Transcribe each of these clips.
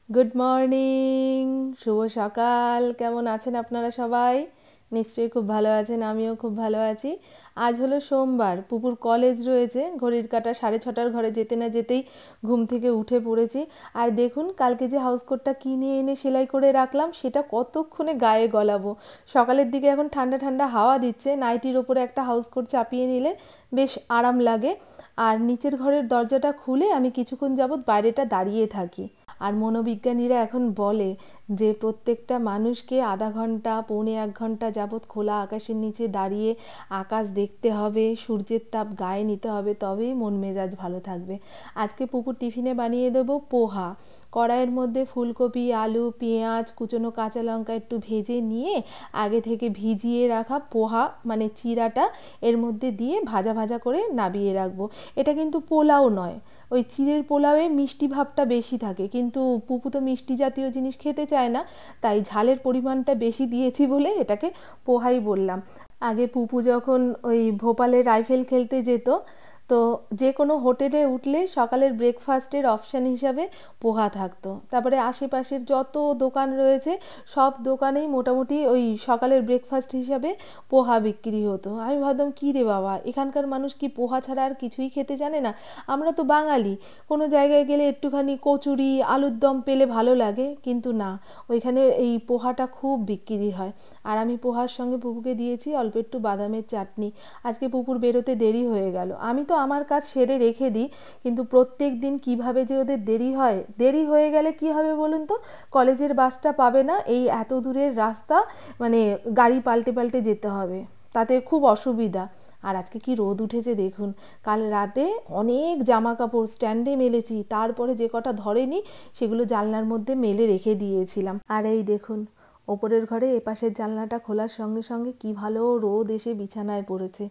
Good morning, শুভ সকাল। কেমন আছেন আপনারা সবাই? নিশ্চয়ই খুব ভালো আছেন, আমিও খুব ভালো আছি। আজ হলো সোমবার, পুপুর কলেজ রয়েছে। ঘড়ির কাঁটা 6:30 ঘরে যেতে না যেতেই ঘুম থেকে উঠে পড়েছি। আর দেখুন, কালকে যে হাউস কোটটা কিনে এনে সেলাই করে রাখলাম, সেটা কতক্ষণে গায়ে গলাবো। সকালের দিকে এখন ঠান্ডা ঠান্ডা হাওয়া দিচ্ছে, নাইটির ওপরে একটা হাউস কোট চাপিয়ে নিলে বেশ আরাম লাগে। আর নিচের ঘরের দরজাটা খুলে আমি কিছুক্ষণ যাবৎ বাইরেটা দাঁড়িয়ে থাকি। আর মনোবিজ্ঞানীরা এখন বলে যে প্রত্যেকটা মানুষকে আধা ঘন্টা পৌনে 1 ঘন্টা যাবৎ খোলা আকাশের নিচে দাঁড়িয়ে আকাশ দেখতে হবে, সূর্যের তাপ গায়ে নিতে হবে, তবেই মন মেজাজ ভালো থাকবে। আজকে পুকুর টিফিনে বানিয়ে দেবো পোহা। কড়াইয়ের মধ্যে ফুলকপি, আলু, পেঁয়াজ, কুচনো কাঁচা লঙ্কা একটু ভেজে নিয়ে আগে থেকে ভিজিয়ে রাখা পোহা মানে চিড়াটা এর মধ্যে দিয়ে ভাজা ভাজা করে নাবিয়ে রাখবো। এটা কিন্তু পোলাও নয়, ওই চিড়ের পোলাওয়ে মিষ্টি ভাবটা বেশি থাকে, কিন্তু পুপু তো মিষ্টি জাতীয় জিনিস খেতে চায় না, তাই ঝালের পরিমাণটা বেশি দিয়েছি বলে এটাকে পোহাই বললাম। আগে পুপু যখন ওই ভোপালে রাইফেল খেলতে যেত, তো যে কোনো হোটেলে উঠলে সকালের ব্রেকফাস্টের অপশান হিসাবে পোহা থাকতো। তারপরে আশেপাশের যত দোকান রয়েছে সব দোকানেই মোটামুটি ওই সকালের ব্রেকফাস্ট হিসাবে পোহা বিক্রি হতো। আমি ভাবতাম কী রে বাবা, এখানকার মানুষ কি পোহা ছাড়া আর কিছুই খেতে জানে না? আমরা তো বাঙালি, কোনো জায়গায় গেলে একটুখানি কচুরি আলুর দম পেলে ভালো লাগে, কিন্তু না, ওইখানে এই পোহাটা খুব বিক্রি হয়। আর আমি পোহার সঙ্গে পুপুকে দিয়েছি অল্প একটু বাদামের চাটনি। আজকে পুপুর বেরোতে দেরি হয়ে গেল। আমি তো আমার কাজ সেরে রেখে দিই, কিন্তু প্রত্যেক দিন কীভাবে যে ওদের দেরি হয়, দেরি হয়ে গেলে কি হবে বলুন তো? কলেজের বাসটা পাবে না, এই এত দূরের রাস্তা, মানে গাড়ি পাল্টে পাল্টে যেতে হবে, তাতে খুব অসুবিধা। আর আজকে কি রোদ উঠেছে দেখুন। কাল রাতে অনেক জামা কাপড় স্ট্যান্ডে মেলেছি, তারপরে যে কটা ধরেনি সেগুলো জানলার মধ্যে মেলে রেখে দিয়েছিলাম। আর এই দেখুন, ওপরের ঘরে এপাশের জানলাটা খোলার সঙ্গে সঙ্গে কি ভালো রোদ এসে বিছানায় পড়েছে।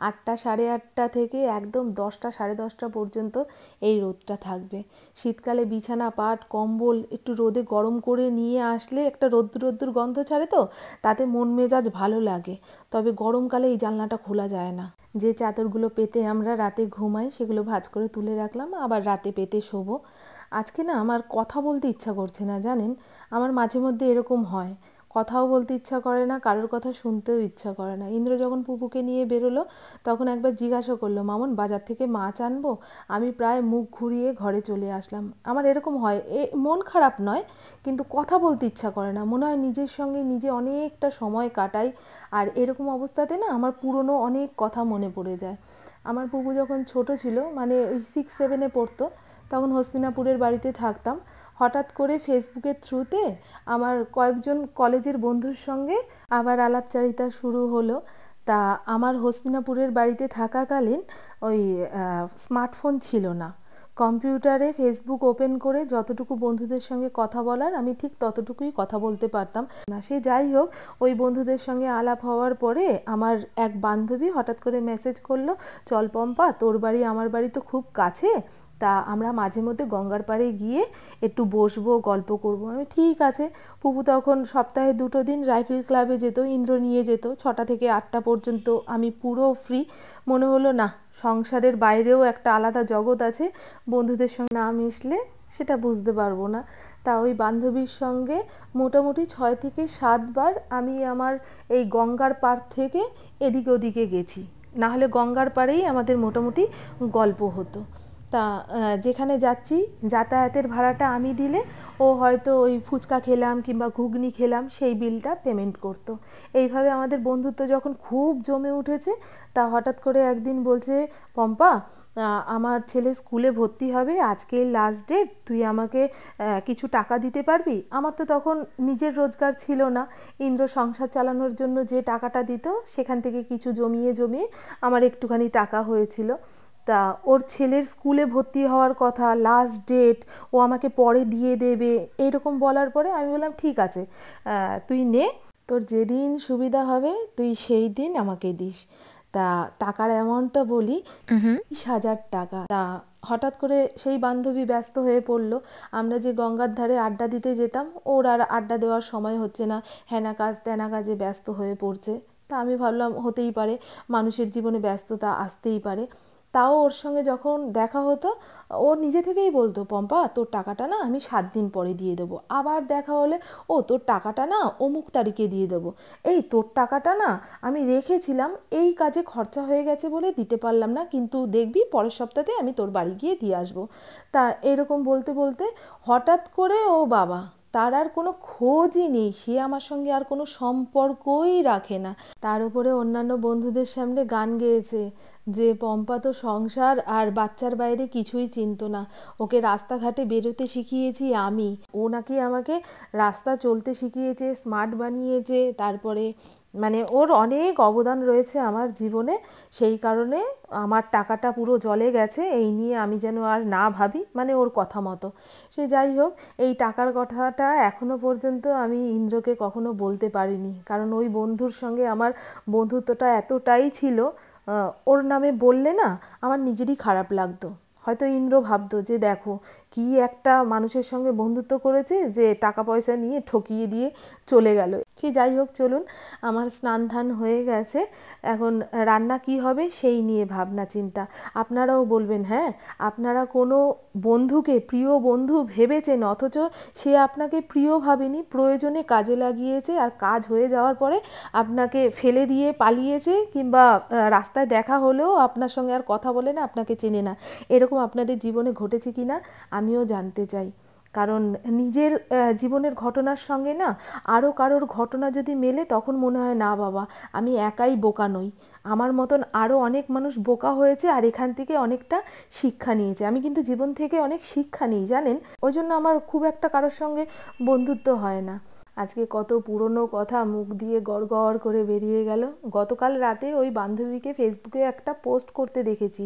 8টা, 8:30 থেকে একদম 10টা, 10:30 পর্যন্ত এই রোদটা থাকবে। শীতকালে বিছানা পাট কম্বল একটু রোদে গরম করে নিয়ে আসলে একটা রোদ্দুর রোদ্দুর গন্ধ ছাড়ে, তো তাতে মন মেজাজ ভালো লাগে। তবে গরমকালে এই জানলাটা খোলা যায় না। যে চাদরগুলো পেতে আমরা রাতে ঘুমাই সেগুলো ভাঁজ করে তুলে রাখলাম, আবার রাতে পেতে শোবো। আজকে না আমার কথা বলতে ইচ্ছা করছে না, জানেন? আমার মাঝে মধ্যে এরকম হয়, কথাও বলতে ইচ্ছা করে না, কারোর কথা শুনতেও ইচ্ছা করে না। ইন্দ্র যখন পুপুকে নিয়ে বেরোলো তখন একবার জিজ্ঞাসা করলো, মামুন বাজার থেকে মাছ আনবো? আমি প্রায় মুখ ঘুরিয়ে ঘরে চলে আসলাম। আমার এরকম হয়, মন খারাপ নয়, কিন্তু কথা বলতে ইচ্ছা করে না, মনে হয় নিজের সঙ্গে নিজে অনেকটা সময় কাটাই। আর এরকম অবস্থাতে না আমার পুরনো অনেক কথা মনে পড়ে যায়। আমার পুপু যখন ছোট ছিল, মানে ওই 6-7-এ পড়তো, তখন হস্তিনাপুরের বাড়িতে থাকতাম। হঠাৎ করে ফেসবুকের থ্রুতে আমার কয়েকজন কলেজের বন্ধুর সঙ্গে আবার আলাপচারিতা শুরু হলো। তা আমার হস্তিনাপুরের বাড়িতে থাকাকালীন ওই স্মার্টফোন ছিল না। কম্পিউটারে ফেসবুক ওপেন করে যতটুকু বন্ধুদের সঙ্গে কথা বলার আমি ঠিক ততটুকুই কথা বলতে পারতাম না। সে যাই হোক, ওই বন্ধুদের সঙ্গে আলাপ হওয়ার পরে আমার এক বান্ধবী হঠাৎ করে মেসেজ করলো, চল পম্পা, তোর বাড়ি আমার বাড়ি তো খুব কাছে, তা আমরা মাঝে মধ্যে গঙ্গার পাড়ে গিয়ে একটু বসবো, গল্প করব। আমি ঠিক আছে। পুপু তখন সপ্তাহে 2টো দিন রাইফেল ক্লাবে যেত, ইন্দ্র নিয়ে যেত। 6টা থেকে 8টা পর্যন্ত আমি পুরো ফ্রি। মনে হলো না, সংসারের বাইরেও একটা আলাদা জগৎ আছে, বন্ধুদের সঙ্গে না মিশলে সেটা বুঝতে পারবো না। তা ওই বান্ধবীর সঙ্গে মোটামুটি 6 থেকে 7 বার আমি আমার এই গঙ্গার পাড় থেকে এদিকে ওদিকে গেছি। না হলে গঙ্গার পাড়েই আমাদের মোটামুটি গল্প হতো। তা যেখানে যাচ্ছি যাতায়াতের ভাড়াটা আমি দিলে ও হয়তো ওই ফুচকা খেলাম কিংবা ঘুগনি খেলাম সেই বিলটা পেমেন্ট করতো। এইভাবে আমাদের বন্ধুত্ব যখন খুব জমে উঠেছে, তা হঠাৎ করে একদিন বলছে, পম্পা আমার ছেলে স্কুলে ভর্তি হবে, আজকে লাস্ট ডেট, তুই আমাকে কিছু টাকা দিতে পারবি? আমার তো তখন নিজের রোজগার ছিল না। ইন্দ্র সংসার চালানোর জন্য যে টাকাটা দিত সেখান থেকে কিছু জমিয়ে জমিয়ে আমার একটুখানি টাকা হয়েছিল। তা ওর ছেলের স্কুলে ভর্তি হওয়ার কথা, লাস্ট ডেট, ও আমাকে পরে দিয়ে দেবে, এইরকম বলার পরে আমি বললাম ঠিক আছে, তুই নে, তোর যেদিন সুবিধা হবে তুই সেই দিন আমাকে দিস। তা টাকার অ্যামাউন্টটা বলি, 20,000 টাকা। তা হঠাৎ করে সেই বান্ধবী ব্যস্ত হয়ে পড়লো। আমরা যে গঙ্গার ধারে আড্ডা দিতে যেতাম, ওর আর আড্ডা দেওয়ার সময় হচ্ছে না, হ্যানা কাজ ত্যানা কাজে ব্যস্ত হয়ে পড়ছে। তা আমি ভাবলাম হতেই পারে, মানুষের জীবনে ব্যস্ততা আসতেই পারে। তাও ওর সঙ্গে যখন দেখা হতো ও নিজে থেকেই বলতো, পম্পা তোর টাকাটা না আমি 7 দিন পরে দিয়ে দেবো। আবার দেখা হলে, ও তোর টাকাটা না অমুক তারিখে দিয়ে দেবো। এই তোর টাকাটা না আমি রেখেছিলাম, এই কাজে খরচা হয়ে গেছে বলে দিতে পারলাম না, কিন্তু দেখবি পরের সপ্তাহে আমি তোর বাড়ি গিয়ে দিয়ে আসবো। তা এরকম বলতে বলতে হঠাৎ করে ও বাবা, তার আর কোনো খোঁজই নেই, সে আমার সঙ্গে আর কোনো সম্পর্কই রাখে না। তার উপরে অন্যান্য বন্ধুদের সামনে গান গেয়েছে যে পম্পা তো সংসার আর বাচ্চার বাইরে কিছুই চিনতো না, ওকে রাস্তাঘাটে বেরোতে শিখিয়েছি আমি, ও নাকি আমাকে রাস্তা চলতে শিখিয়েছে, স্মার্ট বানিয়েছে, তারপরে মানে ওর অনেক অবদান রয়েছে আমার জীবনে, সেই কারণে আমার টাকাটা পুরো জলে গেছে, এই নিয়ে আমি যেন আর না ভাবি, মানে ওর কথা মতো। সে যাই হোক, এই টাকার কথাটা এখনো পর্যন্ত আমি ইন্দ্রকে কখনো বলতে পারিনি, কারণ ওই বন্ধুর সঙ্গে আমার বন্ধুত্বটা এতটাই ছিল, ওর নামে বললে না আমার নিজেরই খারাপ লাগতো। হয়তো ইন্দ্র ভাবতো যে দেখো কি একটা মানুষের সঙ্গে বন্ধুত্ব করেছে যে টাকা পয়সা নিয়ে ঠকিয়ে দিয়ে চলে গেল। সে যাই হোক, চলুন, আমার স্নান ধান হয়ে গেছে, এখন রান্না কি হবে সেই নিয়ে ভাবনা চিন্তা। আপনারাও বলবেন, হ্যাঁ, আপনারা কোনো বন্ধুকে প্রিয় বন্ধু ভেবেছেন অথচ সে আপনাকে প্রিয় ভাবেনি, প্রয়োজনে কাজে লাগিয়েছে, আর কাজ হয়ে যাওয়ার পরে আপনাকে ফেলে দিয়ে পালিয়েছে, কিংবা রাস্তায় দেখা হলেও আপনার সঙ্গে আর কথা বলে না, আপনাকে চেনে না। এরকম আপনাদের জীবনে ঘটেছে কি না আমিও জানতে চাই, কারণ নিজের জীবনের ঘটনার সঙ্গে না আরও কারোর ঘটনা যদি মেলে তখন মনে হয় না বাবা, আমি একাই বোকা নই, আমার মতন আরও অনেক মানুষ বোকা হয়েছে আর এখান থেকে অনেকটা শিক্ষা নিয়েছে। আমি কিন্তু জীবন থেকে অনেক শিক্ষা নিই জানেন, ওই জন্য আমার খুব একটা কারোর সঙ্গে বন্ধুত্ব হয় না। আজকে কত পুরনো কথা মুখ দিয়ে গড়গড় করে বেরিয়ে গেল। গতকাল রাতে ওই বান্ধবীকে ফেসবুকে একটা পোস্ট করতে দেখেছি,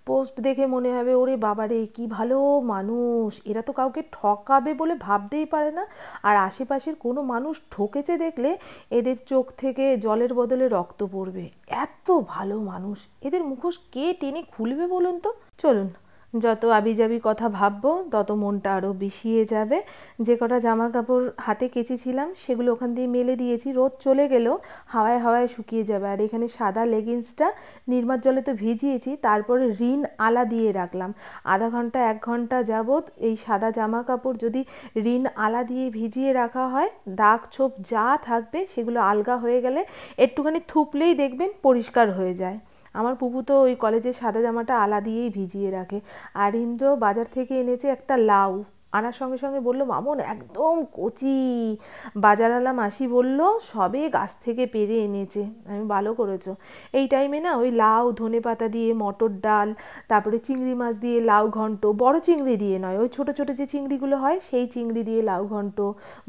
পোস্ট দেখে মনে হবে ওরে বাবারে কি ভালো মানুষ, এরা তো কাউকে ঠকাবে বলে ভাবতেই পারে না, আর আশেপাশের কোনো মানুষ ঠকেছে দেখলে এদের চোখ থেকে জলের বদলে রক্ত পড়বে, এত ভালো মানুষ, এদের মুখোশ কে টেনে খুলবে বলুন তো। চলুন, যত আবিজাবি কথা ভাববো তত মনটা আরও বিষিয়ে যাবে। যে কটা জামা কাপড় হাতে কেচেছিলাম সেগুলো ওখান দিয়ে মেলে দিয়েছি, রোদ চলে গেলেও হাওয়ায় হাওয়ায় শুকিয়ে যাবে। আর এখানে সাদা লেগিংসটা নির্মার জলে তো ভিজিয়েছি, তারপরে রিন আলা দিয়ে রাখলাম। আধা ঘন্টা 1 ঘন্টা যাবৎ এই সাদা জামা কাপড় যদি রিন আলা দিয়ে ভিজিয়ে রাখা হয়, দাগ ছোপ যা থাকবে সেগুলো আলগা হয়ে গেলে একটুখানি থুপলেই দেখবেন পরিষ্কার হয়ে যায়। আমার পুপু তো ওই কলেজের সাদা জামাটা আলা দিয়েই ভিজিয়ে রাখে। আর ইন্দ্র বাজার থেকে এনেছে একটা লাউ, আনার সঙ্গে সঙ্গে বলল, মামন একদম কচি, বাজারওয়ালা মাসি বলল সবে গাছ থেকে পেরে এনেছে। আমি ভালো করেছো, এই টাইমে না ওই লাউ ধনেপাতা দিয়ে মটর ডাল, তারপরে চিংড়ি মাছ দিয়ে লাউ ঘন্ট, বড় চিংড়ি দিয়ে নয়, ওই ছোট ছোট যে চিংড়িগুলো হয় সেই চিংড়ি দিয়ে লাউ ঘন্ট,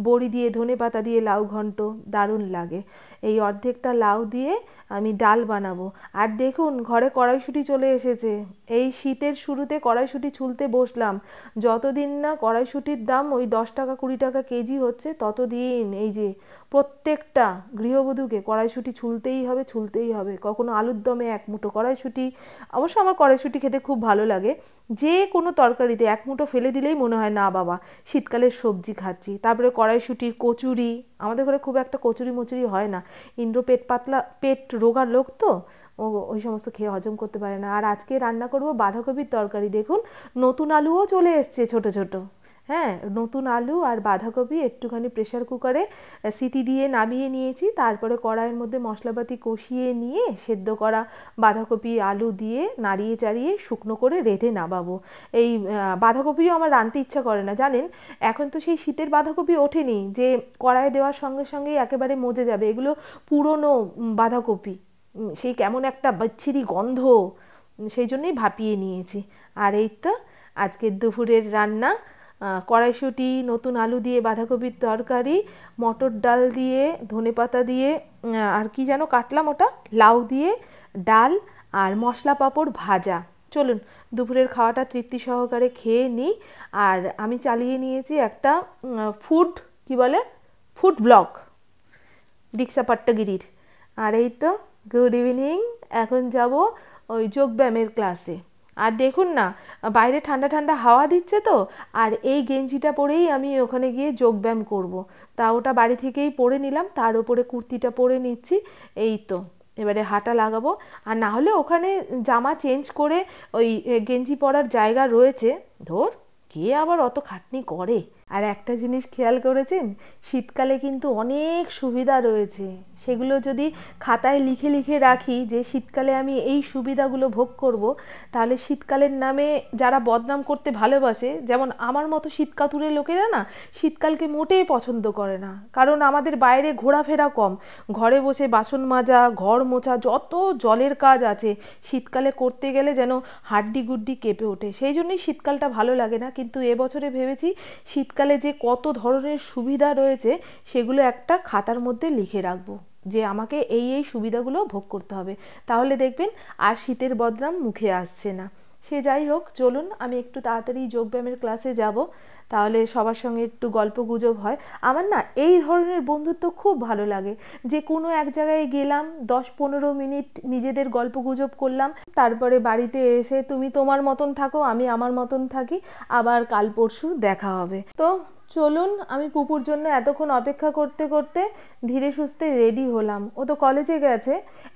বড়ি দিয়ে ধনেপাতা দিয়ে লাউ ঘন্ট, দারুণ লাগে। এই অর্ধেকটা লাউ দিয়ে আমি ডাল বানাবো। আর দেখুন ঘরে কড়াইশুঁটি চলে এসেছে, এই শীতের শুরুতে কড়াইশুঁটি ছুলতে বসলাম। যতদিন না কড়াইশুঁটির দাম ওই 10 টাকা 20 টাকা কেজি হচ্ছে ততদিন এই যে প্রত্যেকটা গৃহবধূকে কড়াইশুঁটি ছুলতেই হবে, ছুলতেই হবে। কখনো আলুর দমে 1 মুঠো কড়াইশুঁটি, অবশ্য আমার কড়াইশুঁটি খেতে খুব ভালো লাগে, যে কোনো তরকারিতে 1 মুঠো ফেলে দিলেই মনে হয় না বাবা শীতকালের সবজি খাচ্ছি। তারপরে কড়াইশুঁটির কচুরি, আমাদের ঘরে খুব একটা কচুরি মচুরি হয় না, ইন্দ্র পেট পাতলা, পেট রোগা লোক তো, ও ওই সমস্ত খেয়ে হজম করতে পারে না। আর আজকে রান্না করব বাঁধাকপির তরকারি। দেখুন নতুন আলুও চলে এসছে ছোট ছোট, হ্যাঁ, নতুন আলু আর বাঁধাকপি একটুখানি প্রেশার কুকারে সিটি দিয়ে নামিয়ে নিয়েছি, তারপরে কড়াইয়ের মধ্যে মশলাপাতি কষিয়ে নিয়ে সেদ্ধ করা বাঁধাকপি আলু দিয়ে নাড়িয়ে চাড়িয়ে শুকনো করে রেঁধে নামাবো। এই বাঁধাকপিও আমার রাঁধতে ইচ্ছা করে না জানেন, এখন তো সেই শীতের বাঁধাকপি ওঠেনি যে কড়াইয়ে দেওয়ার সঙ্গে সঙ্গেই একেবারে মজে যাবে, এগুলো পুরনো বাঁধাকপি, সেই কেমন একটা বিচ্ছিরি গন্ধ, সেই জন্যই ভাপিয়ে নিয়েছি। আর এই তো আজকের দুপুরের রান্না, কড়াইশুঁটি, নতুন আলু দিয়ে বাঁধাকপির তরকারি, মটর ডাল দিয়ে ধনেপাতা দিয়ে, আর কি যেন কাটলাম ওটা, লাউ দিয়ে ডাল, আর মশলা পাঁপড় ভাজা। চলুন দুপুরের খাওয়াটা তৃপ্তি সহকারে খেয়ে নিই। আর আমি চালিয়ে নিয়েছি একটা ফুড, কি বলে, ফুড ব্লগ দীক্ষা পাট্টাগিরির। আর এই তো গুড ইভিনিং, এখন যাব ওই যোগব্যায়ামের ক্লাসে। আর দেখুন না বাইরে ঠান্ডা ঠান্ডা হাওয়া দিচ্ছে তো, আর এই গেঞ্জিটা পরেই আমি ওখানে গিয়ে যোগব্যায়াম করব। তা ওটা বাড়ি থেকেই পরে নিলাম, তার উপরে কুর্তিটা পরে নিচ্ছি। এই তো এবারে হাঁটা লাগাবো। আর না হলে ওখানে জামা চেঞ্জ করে ওই গেঞ্জি পরার জায়গা রয়েছে। ধর, কে আবার অত খাটনি করে। আর একটা জিনিস খেয়াল করেছেন, শীতকালে কিন্তু অনেক সুবিধা রয়েছে। সেগুলো যদি খাতায় লিখে লিখে রাখি যে শীতকালে আমি এই সুবিধাগুলো ভোগ করব, তাহলে শীতকালের নামে যারা বদনাম করতে ভালোবাসে, যেমন আমার মতো শীতকাতুরে লোকেরা না শীতকালকে মোটেই পছন্দ করে না। কারণ আমাদের বাইরে ঘোরাফেরা কম, ঘরে বসে বাসন মাজা, ঘর মোছা, যত জলের কাজ আছে শীতকালে করতে গেলে যেন হাড্ডি গুড্ডি কেঁপে ওঠে। সেই জন্যই শীতকালটা ভালো লাগে না। কিন্তু এবছরে ভেবেছি শীতকালে যে কত ধরনের সুবিধা রয়েছে সেগুলো একটা খাতার মধ্যে লিখে রাখবো, যে আমাকে এই এই সুবিধাগুলো ভোগ করতে হবে। তাহলে দেখবেন আর শীতের বদনাম মুখে আসছে না। সে যাই হোক, চলুন আমি একটু তাড়াতাড়ি যোগব্যায়ামের ক্লাসে যাব, তাহলে সবার সঙ্গে একটু গল্প গুজব হয়। আমার না এই ধরনের বন্ধুত্ব খুব ভালো লাগে, যে কোনো এক জায়গায় গেলাম, 10-15 মিনিট নিজেদের গল্প গুজব করলাম, তারপরে বাড়িতে এসে তুমি তোমার মতন থাকো, আমি আমার মতন থাকি, আবার কাল পরশু দেখা হবে। তো চলুন, আমি পুপুর জন্য এতক্ষণ অপেক্ষা করতে করতে ধীরে সুস্থে রেডি হলাম। ও তো কলেজে গেছে,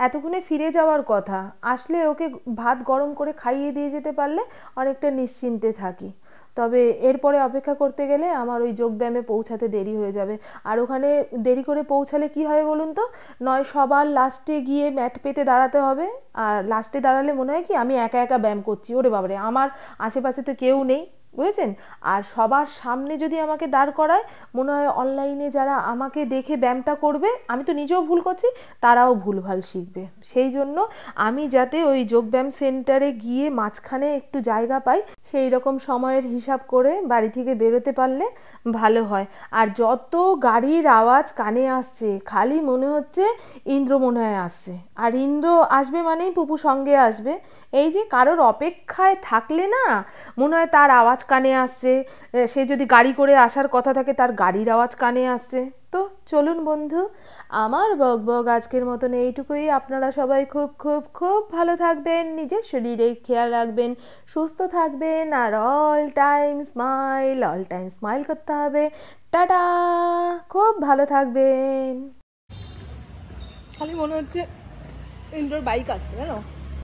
এতক্ষণে ফিরে যাওয়ার কথা। আসলে ওকে ভাত গরম করে খাইয়ে দিয়ে যেতে পারলে অনেকটা নিশ্চিন্তে থাকি। তবে এরপরে অপেক্ষা করতে গেলে আমার ওই যোগব্যায়ামে পৌঁছাতে দেরি হয়ে যাবে। আর ওখানে দেরি করে পৌঁছালে কি হয় বলুন তো, নয় সবার লাস্টে গিয়ে ম্যাট পেতে দাঁড়াতে হবে। আর লাস্টে দাঁড়ালে মনে হয় কি আমি একা একা ব্যায়াম করছি, ওরে বাবারে, আমার আশেপাশে তো কেউ নেই, বুঝেছেন। আর সবার সামনে যদি আমাকে দাঁড় করায়, মনে হয় অনলাইনে যারা আমাকে দেখে ব্যায়ামটা করবে, আমি তো নিজেও ভুল করছি, তারাও ভুলভাল শিখবে। সেই জন্য আমি যাতে ওই যোগব্যায়াম সেন্টারে গিয়ে মাঝখানে একটু জায়গা পাই, সেই রকম সময়ের হিসাব করে বাড়ি থেকে বেরোতে পারলে ভালো হয়। আর যত গাড়ির আওয়াজ কানে আসছে, খালি মনে হচ্ছে ইন্দ্র মনে হয় আসছে। আর ইন্দ্র আসবে মানেই পুপু সঙ্গে আসবে। এই যে কারোর অপেক্ষায় থাকলে না মনে হয় তার আওয়াজ কানে আসছে, সে যদি গাড়ি করে আসার কথা থাকে তার গাড়ির আওয়াজ কানে আসছে। তো চলুন বন্ধু, আমার বক বক আজকের মতন এইটুকুই। আপনারা সবাই খুব খুব খুব ভালো থাকবেন, নিজের শরীরের খেয়াল রাখবেন, সুস্থ থাকবেন, আর অল টাইম স্মাইল করতে হবে। টাটা, খুব ভালো থাকবেন। খালি মনে হচ্ছে ইন্দ্রর বাইক আসছে, জানো।